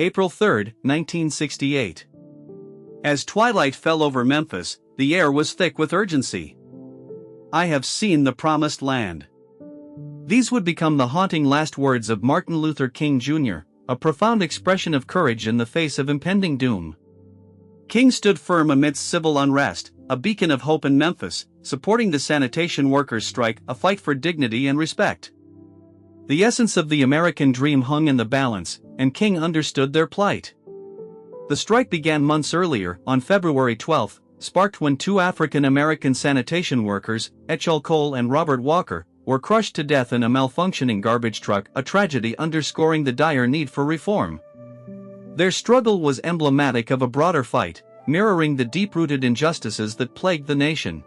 April 3, 1968. As twilight fell over Memphis, the air was thick with urgency. "I have seen the promised land." These would become the haunting last words of Martin Luther King Jr., a profound expression of courage in the face of impending doom. King stood firm amidst civil unrest, a beacon of hope in Memphis, supporting the sanitation workers' strike, a fight for dignity and respect. The essence of the American dream hung in the balance, and King understood their plight. The strike began months earlier, on February 12, sparked when two African-American sanitation workers, Echel Cole and Robert Walker, were crushed to death in a malfunctioning garbage truck, a tragedy underscoring the dire need for reform. Their struggle was emblematic of a broader fight, mirroring the deep-rooted injustices that plagued the nation.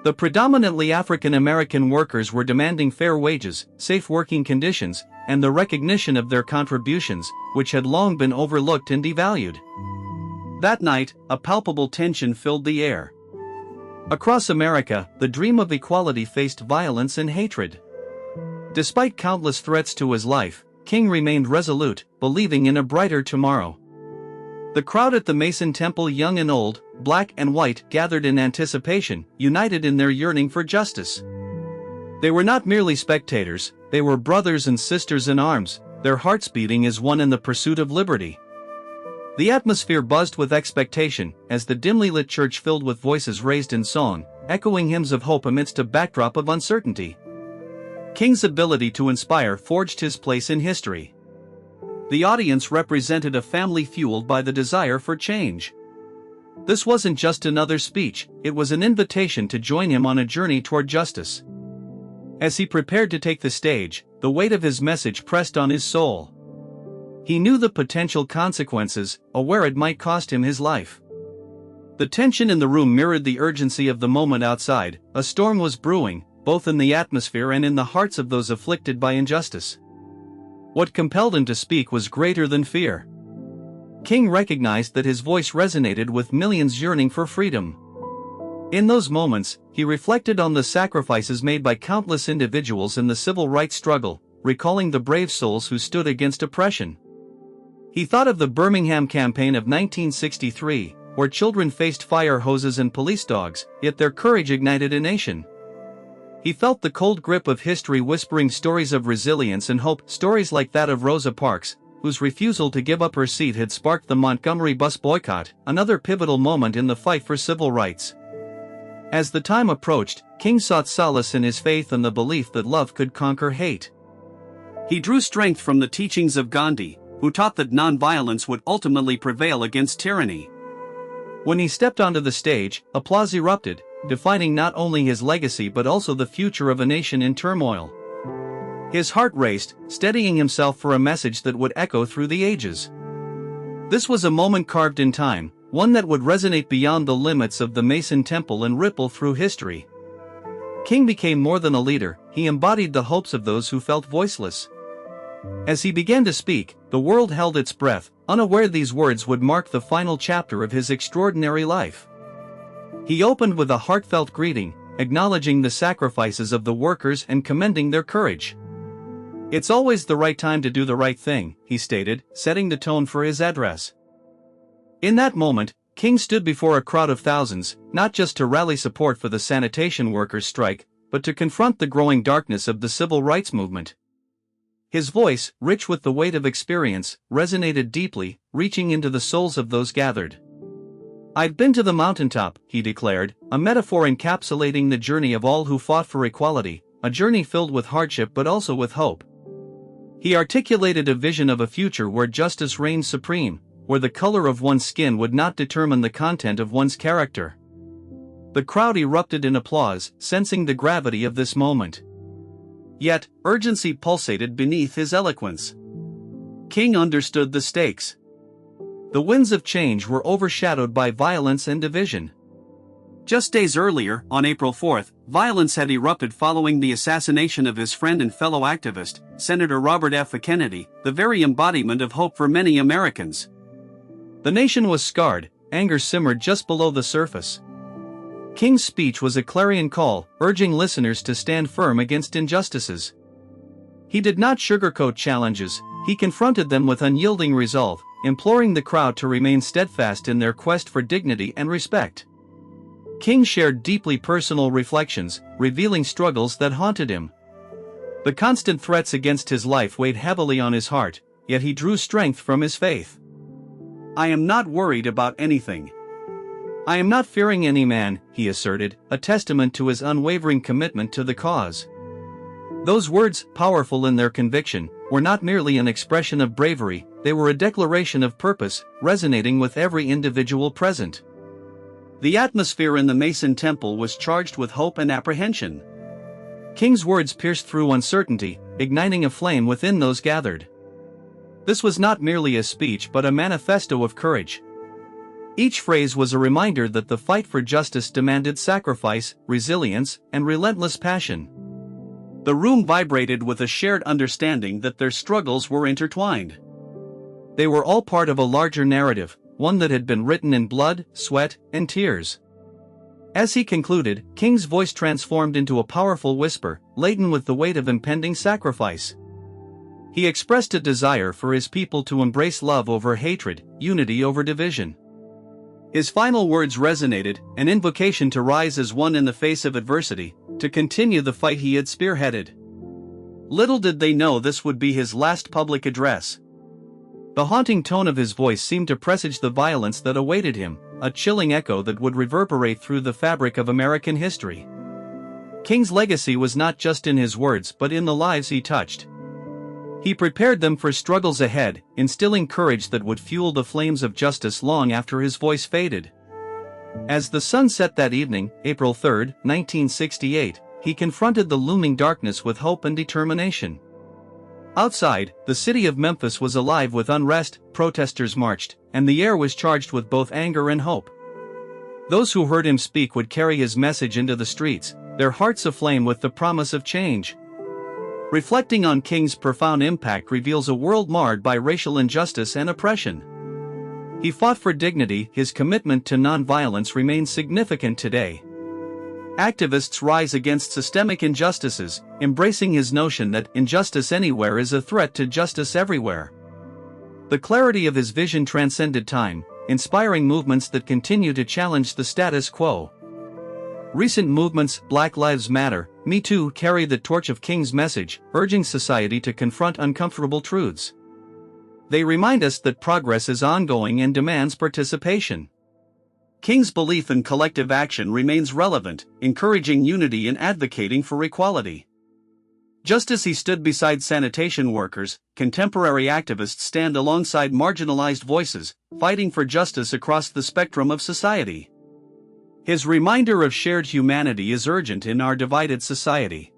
The predominantly African-American workers were demanding fair wages, safe working conditions, and the recognition of their contributions, which had long been overlooked and devalued. That night, a palpable tension filled the air. Across America, the dream of equality faced violence and hatred. Despite countless threats to his life, King remained resolute, believing in a brighter tomorrow. The crowd at the Mason Temple, young and old, black and white, gathered in anticipation, united in their yearning for justice. They were not merely spectators, they were brothers and sisters in arms, their hearts beating as one in the pursuit of liberty. The atmosphere buzzed with expectation, as the dimly lit church filled with voices raised in song, echoing hymns of hope amidst a backdrop of uncertainty. King's ability to inspire forged his place in history. The audience represented a family fueled by the desire for change. This wasn't just another speech, it was an invitation to join him on a journey toward justice. As he prepared to take the stage, the weight of his message pressed on his soul. He knew the potential consequences, aware it might cost him his life. The tension in the room mirrored the urgency of the moment outside. A storm was brewing, both in the atmosphere and in the hearts of those afflicted by injustice. What compelled him to speak was greater than fear. King recognized that his voice resonated with millions yearning for freedom. In those moments, he reflected on the sacrifices made by countless individuals in the civil rights struggle, recalling the brave souls who stood against oppression. He thought of the Birmingham campaign of 1963, where children faced fire hoses and police dogs, yet their courage ignited a nation. He felt the cold grip of history whispering stories of resilience and hope, stories like that of Rosa Parks, whose refusal to give up her seat had sparked the Montgomery bus boycott, another pivotal moment in the fight for civil rights. As the time approached, King sought solace in his faith and the belief that love could conquer hate. He drew strength from the teachings of Gandhi, who taught that nonviolence would ultimately prevail against tyranny. When he stepped onto the stage, applause erupted, defining not only his legacy but also the future of a nation in turmoil. His heart raced, steadying himself for a message that would echo through the ages. This was a moment carved in time, one that would resonate beyond the limits of the Mason Temple and ripple through history. King became more than a leader, he embodied the hopes of those who felt voiceless. As he began to speak, the world held its breath, unaware these words would mark the final chapter of his extraordinary life. He opened with a heartfelt greeting, acknowledging the sacrifices of the workers and commending their courage. "It's always the right time to do the right thing," he stated, setting the tone for his address. In that moment, King stood before a crowd of thousands, not just to rally support for the sanitation workers' strike, but to confront the growing darkness of the civil rights movement. His voice, rich with the weight of experience, resonated deeply, reaching into the souls of those gathered. "I've been to the mountaintop," he declared, a metaphor encapsulating the journey of all who fought for equality, a journey filled with hardship but also with hope. He articulated a vision of a future where justice reigned supreme, where the color of one's skin would not determine the content of one's character. The crowd erupted in applause, sensing the gravity of this moment. Yet, urgency pulsated beneath his eloquence. King understood the stakes. The winds of change were overshadowed by violence and division. Just days earlier, on April 4, violence had erupted following the assassination of his friend and fellow activist, Senator Robert F. Kennedy, the very embodiment of hope for many Americans. The nation was scarred, anger simmered just below the surface. King's speech was a clarion call, urging listeners to stand firm against injustices. He did not sugarcoat challenges, He confronted them with unyielding resolve, imploring the crowd to remain steadfast in their quest for dignity and respect. King shared deeply personal reflections, revealing struggles that haunted him. The constant threats against his life weighed heavily on his heart, yet he drew strength from his faith. "I am not worried about anything. I am not fearing any man," he asserted, a testament to his unwavering commitment to the cause. Those words, powerful in their conviction, were not merely an expression of bravery, they were a declaration of purpose, resonating with every individual present. The atmosphere in the Mason Temple was charged with hope and apprehension. King's words pierced through uncertainty, igniting a flame within those gathered. This was not merely a speech but a manifesto of courage. Each phrase was a reminder that the fight for justice demanded sacrifice, resilience, and relentless passion. The room vibrated with a shared understanding that their struggles were intertwined. They were all part of a larger narrative, one that had been written in blood, sweat, and tears. As he concluded, King's voice transformed into a powerful whisper, laden with the weight of impending sacrifice. He expressed a desire for his people to embrace love over hatred, unity over division. His final words resonated, an invocation to rise as one in the face of adversity, to continue the fight he had spearheaded. Little did they know this would be his last public address. The haunting tone of his voice seemed to presage the violence that awaited him, a chilling echo that would reverberate through the fabric of American history. King's legacy was not just in his words but in the lives he touched. He prepared them for struggles ahead, instilling courage that would fuel the flames of justice long after his voice faded. As the sun set that evening, April 3, 1968, he confronted the looming darkness with hope and determination. Outside, the city of Memphis was alive with unrest, protesters marched, and the air was charged with both anger and hope. Those who heard him speak would carry his message into the streets, their hearts aflame with the promise of change. Reflecting on King's profound impact reveals a world marred by racial injustice and oppression. He fought for dignity, his commitment to nonviolence remains significant today. Activists rise against systemic injustices, embracing his notion that injustice anywhere is a threat to justice everywhere. The clarity of his vision transcended time, inspiring movements that continue to challenge the status quo. Recent movements, Black Lives Matter, Me Too, carry the torch of King's message, urging society to confront uncomfortable truths. They remind us that progress is ongoing and demands participation. King's belief in collective action remains relevant, encouraging unity and advocating for equality. Just as he stood beside sanitation workers, contemporary activists stand alongside marginalized voices, fighting for justice across the spectrum of society. His reminder of shared humanity is urgent in our divided society.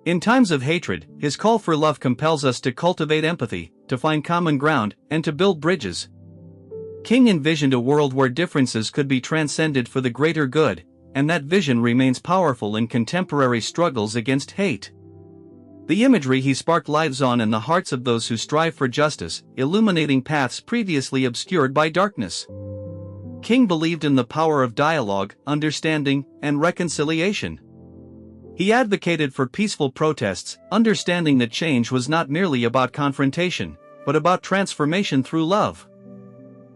In times of hatred, his call for love compels us to cultivate empathy, to find common ground, and to build bridges. King envisioned a world where differences could be transcended for the greater good, and that vision remains powerful in contemporary struggles against hate. The imagery he sparked lives on in the hearts of those who strive for justice, illuminating paths previously obscured by darkness. King believed in the power of dialogue, understanding, and reconciliation. He advocated for peaceful protests, understanding that change was not merely about confrontation, but about transformation through love.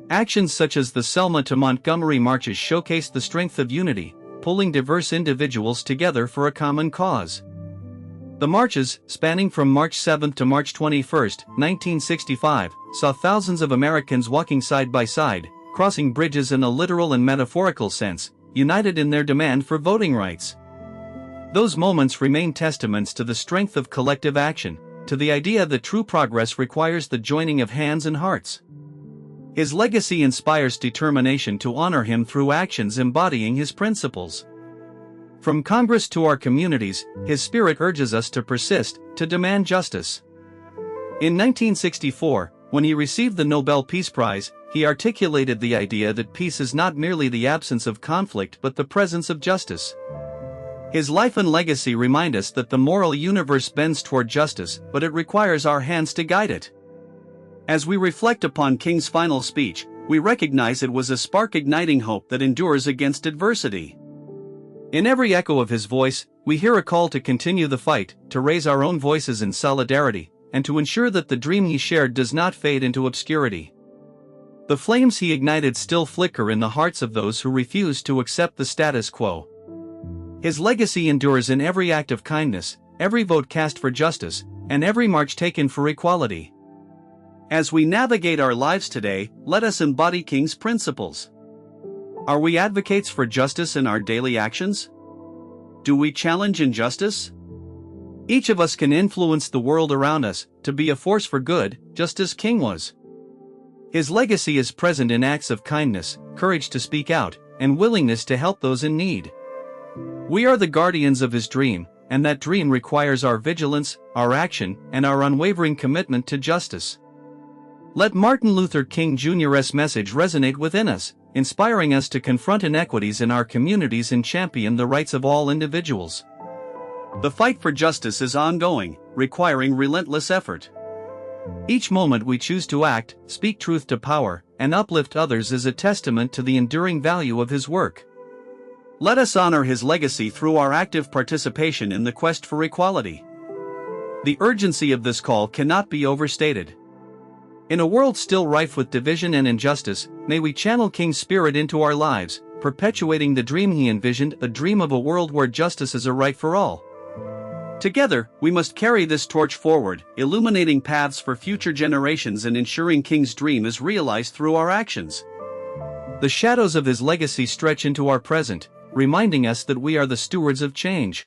Actions such as the Selma to Montgomery marches showcased the strength of unity, pulling diverse individuals together for a common cause. The marches, spanning from March 7 to March 21, 1965, saw thousands of Americans walking side by side, crossing bridges in a literal and metaphorical sense, united in their demand for voting rights. Those moments remain testaments to the strength of collective action, to the idea that true progress requires the joining of hands and hearts. His legacy inspires determination to honor him through actions embodying his principles. From Congress to our communities, his spirit urges us to persist, to demand justice. In 1964, when he received the Nobel Peace Prize, he articulated the idea that peace is not merely the absence of conflict but the presence of justice. His life and legacy remind us that the moral universe bends toward justice, but it requires our hands to guide it. As we reflect upon King's final speech, we recognize it was a spark igniting hope that endures against adversity. In every echo of his voice, we hear a call to continue the fight, to raise our own voices in solidarity, and to ensure that the dream he shared does not fade into obscurity. The flames he ignited still flicker in the hearts of those who refuse to accept the status quo. His legacy endures in every act of kindness, every vote cast for justice, and every march taken for equality. As we navigate our lives today, let us embody King's principles. Are we advocates for justice in our daily actions? Do we challenge injustice? Each of us can influence the world around us to be a force for good, just as King was. His legacy is present in acts of kindness, courage to speak out, and willingness to help those in need. We are the guardians of his dream, and that dream requires our vigilance, our action, and our unwavering commitment to justice. Let Martin Luther King Jr.'s message resonate within us, inspiring us to confront inequities in our communities and champion the rights of all individuals. The fight for justice is ongoing, requiring relentless effort. Each moment we choose to act, speak truth to power, and uplift others is a testament to the enduring value of his work. Let us honor his legacy through our active participation in the quest for equality. The urgency of this call cannot be overstated. In a world still rife with division and injustice, may we channel King's spirit into our lives, perpetuating the dream he envisioned, a dream of a world where justice is a right for all. Together, we must carry this torch forward, illuminating paths for future generations and ensuring King's dream is realized through our actions. The shadows of his legacy stretch into our present, reminding us that we are the stewards of change.